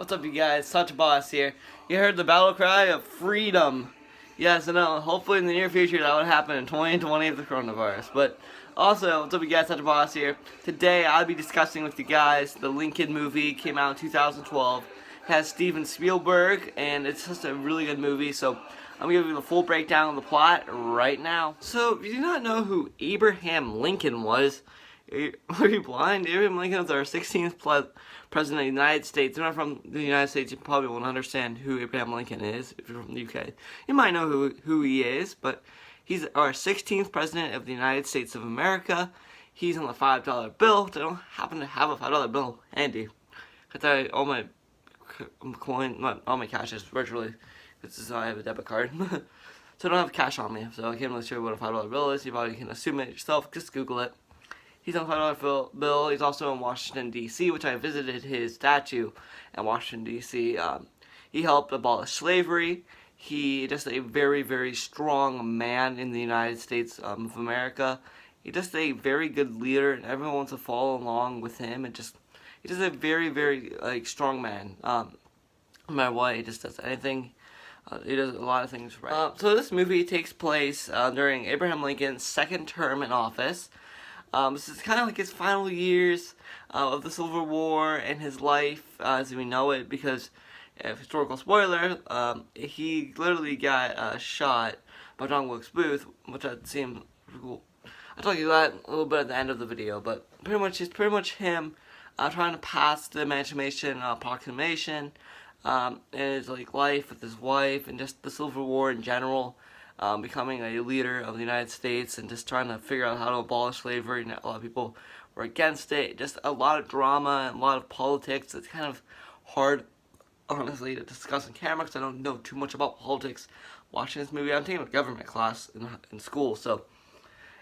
What's up, you guys? Such a Boss here. You heard the battle cry of freedom. Yes, I know. Hopefully in the near future that would happen in 2020 with the coronavirus. But also, what's up, you guys? Such a Boss here. Today, I'll be discussing with you guys the Lincoln movie. Came out in 2012. It has Steven Spielberg, and it's just a really good movie. So I'm going to give you the full breakdown of the plot right now. So, if you do not know who Abraham Lincoln was, are you blind? Abraham Lincoln was our 16th president of the United States. If you're not from the United States, you probably won't understand who Abraham Lincoln is. If you're from the UK, you might know who he is, but he's our 16th president of the United States of America. He's on the $5 bill. I don't happen to have a $5 bill handy. All my cash is virtually. This is how I have a debit card. So I don't have cash on me, so I can't really show you what a $5 bill is. You probably can assume it yourself. Just Google it. He's on the $5 bill. He's also in Washington, D.C., which I visited his statue in Washington, D.C. He helped abolish slavery. He just a very, very strong man in the United States of America. He's just a very good leader, and everyone wants to follow along with him. He's just a very, very strong man. No matter what, he just does anything. He does a lot of things right. So this movie takes place during Abraham Lincoln's second term in office. This is kind of like his final years of the Civil War and his life as we know it, because, historical spoiler, he literally got shot by John Wilkes Booth, which seemed cool. I'll talk you that a little bit at the end of the video, but it's pretty much him trying to pass the Emancipation Proclamation in his life with his wife, and just the Civil War in general. Becoming a leader of the United States and just trying to figure out how to abolish slavery. And a lot of people were against it. Just a lot of drama and a lot of politics. It's kind of hard, honestly, to discuss on camera because I don't know too much about politics. Watching this movie, I'm taking a government class in school, so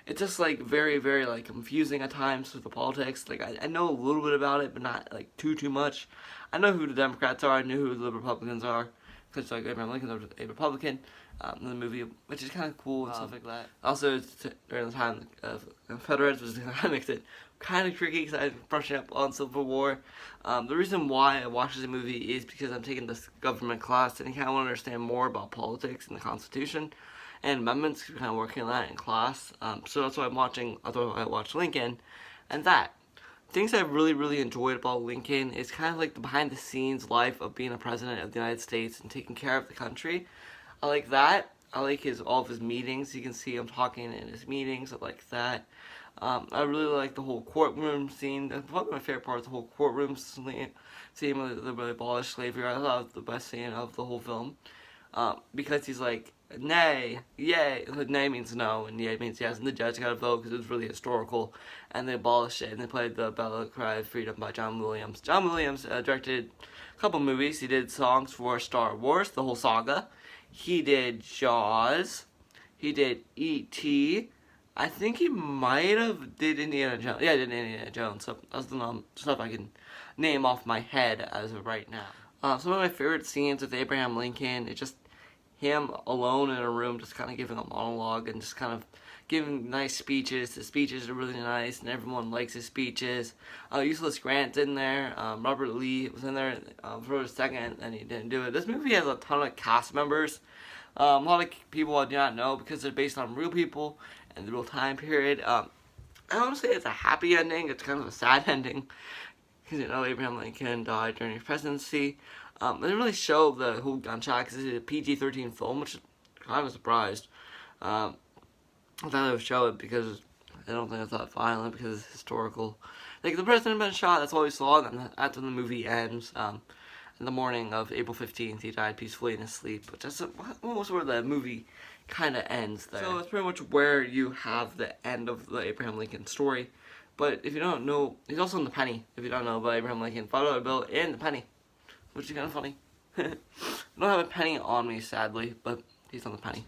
it's just very, very confusing at times with the politics. I know a little bit about it, but not too much. I know who the Democrats are. I knew who the Republicans are, because Abraham Lincoln was a Republican in the movie, which is kind of cool and stuff like that. Also, during the time of Confederates, which makes it kind of tricky because I'm brushing up on Civil War. The reason why I watched this movie is because I'm taking this government class and I kind of want to understand more about politics and the Constitution and amendments. Kind of working on that in class. So that's why I'm watching. Although I watched Lincoln, and that. Things I really, really enjoyed about Lincoln is kind of the behind-the-scenes life of being a president of the United States and taking care of the country. I like that. I like all of his meetings. You can see him talking in his meetings. I like that. I really like the whole courtroom scene. Probably my favorite part is the whole courtroom scene where they abolish slavery. I thought the best scene of the whole film. Because he's nay, yay. Nay means no, and yay means yes, and the judge got to vote because it was really historical, and they abolished it, and they played the Battle Cry of Freedom by John Williams. John Williams directed a couple movies. He did songs for Star Wars, the whole saga. He did Jaws. He did E.T. I think he might have did Indiana Jones. Yeah, he did Indiana Jones. So that's the stuff I can name off my head as of right now. Some of my favorite scenes with Abraham Lincoln is just him alone in a room, just kind of giving a monologue and just kind of giving nice speeches. The speeches are really nice, and everyone likes his speeches. Ulysses Grant's in there. Robert Lee was in there for a second, and he didn't do it. This movie has a ton of cast members. A lot of people I do not know because they're based on real people and the real time period. I don't say it's a happy ending. It's kind of a sad ending because Abraham Lincoln died during his presidency. They didn't really show the whole gunshot because it's a PG-13 film, which is kind of surprised. I thought they would show it because I don't think it's that violent because it's historical. The president been shot, that's all we saw, and then after the movie ends, in the morning of April 15th, he died peacefully in his sleep, which is almost where the movie kind of ends there. So it's pretty much where you have the end of the Abraham Lincoln story. But if you don't know, he's also in The Penny, if you don't know about Abraham Lincoln, $5 bill and The Penny, which is kind of funny. I don't have a penny on me, sadly, but he's on The Penny.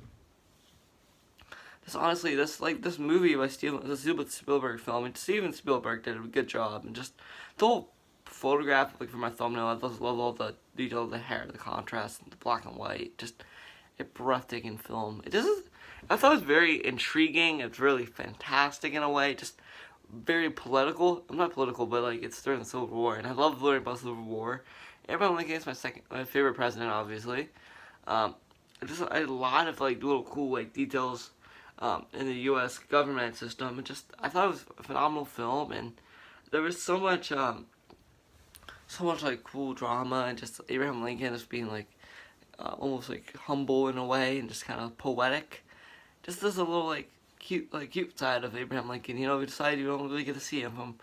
Just honestly, this movie by Steven Spielberg film, and Steven Spielberg did a good job, and just the whole photograph, for my thumbnail, I just love all the detail of the hair, the contrast, the black and white, just a breathtaking film. I thought it was very intriguing. It's really fantastic in a way, just very political. I'm not political, but it's during the Civil War, and I love learning about the Civil War Abraham Lincoln is my favorite president, obviously. Just a lot of like little cool like details in the U.S. government system. And just I thought it was a phenomenal film, and there was so much like cool drama, and just Abraham Lincoln just being like almost like humble in a way, and just kind of poetic. Just there's a little like cute side of Abraham Lincoln. You know, we decided you don't really get to see him from.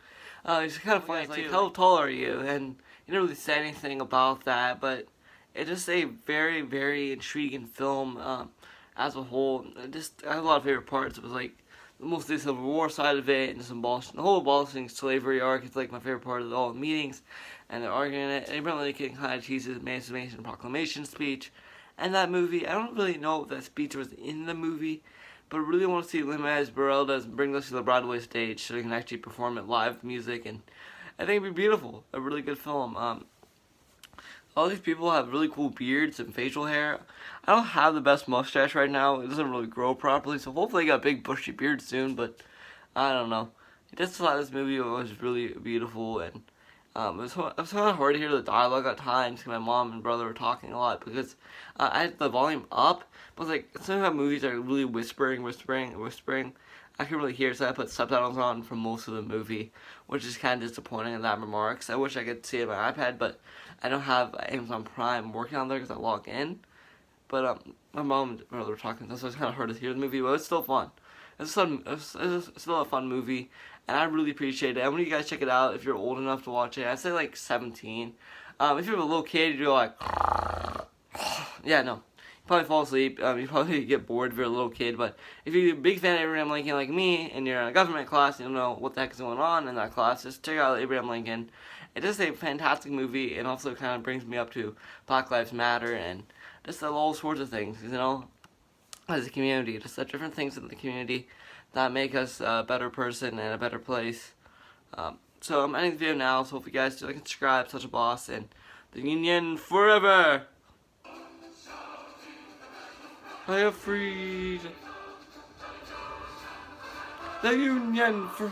It's kind of funny. Like, how tall are you? And you don't really say anything about that, but it's just a very, very intriguing film as a whole. I have a lot of favorite parts. It was like mostly the Civil War side of it, and just the whole abolishing slavery arc is like my favorite part of all the meetings, and they're arguing it. Abraham Lincoln kind of teases the Emancipation Proclamation speech, and that movie. I don't really know if that speech was in the movie, but I really want to see Lin-Manuel Miranda bring this to the Broadway stage so they can actually perform it live music, and I think it'd be beautiful. A really good film. All these people have really cool beards and facial hair. I don't have the best mustache right now. It doesn't really grow properly, so hopefully I got a big bushy beard soon, but I don't know. I just thought this movie was really beautiful, and it was kind of hard to hear the dialogue at times because my mom and brother were talking a lot because I had the volume up, but like some of the movies are really whispering. I can really hear, so I put subtitles on for most of the movie, which is kind of disappointing in that remarks. I wish I could see it on my iPad, but I don't have Amazon Prime working on there because I log in. But my mom and brother were talking, so it's kind of hard to hear the movie, but it's still fun. It's still a fun movie, and I really appreciate it. I want you guys to check it out if you're old enough to watch it. I'd say like 17. If you have a little kid, you're like, yeah, no. Probably fall asleep. You probably get bored if you're a little kid, but if you're a big fan of Abraham Lincoln like me, and you're in a government class, you don't know what the heck is going on in that class, just check out Abraham Lincoln. It's just a fantastic movie, and also kind of brings me up to Black Lives Matter, and just all sorts of things, you know, as a community. Just the different things in the community that make us a better person and a better place. So I'm ending the video now, so if you guys do like and subscribe, such a boss, and the Union forever! I have freed the Union for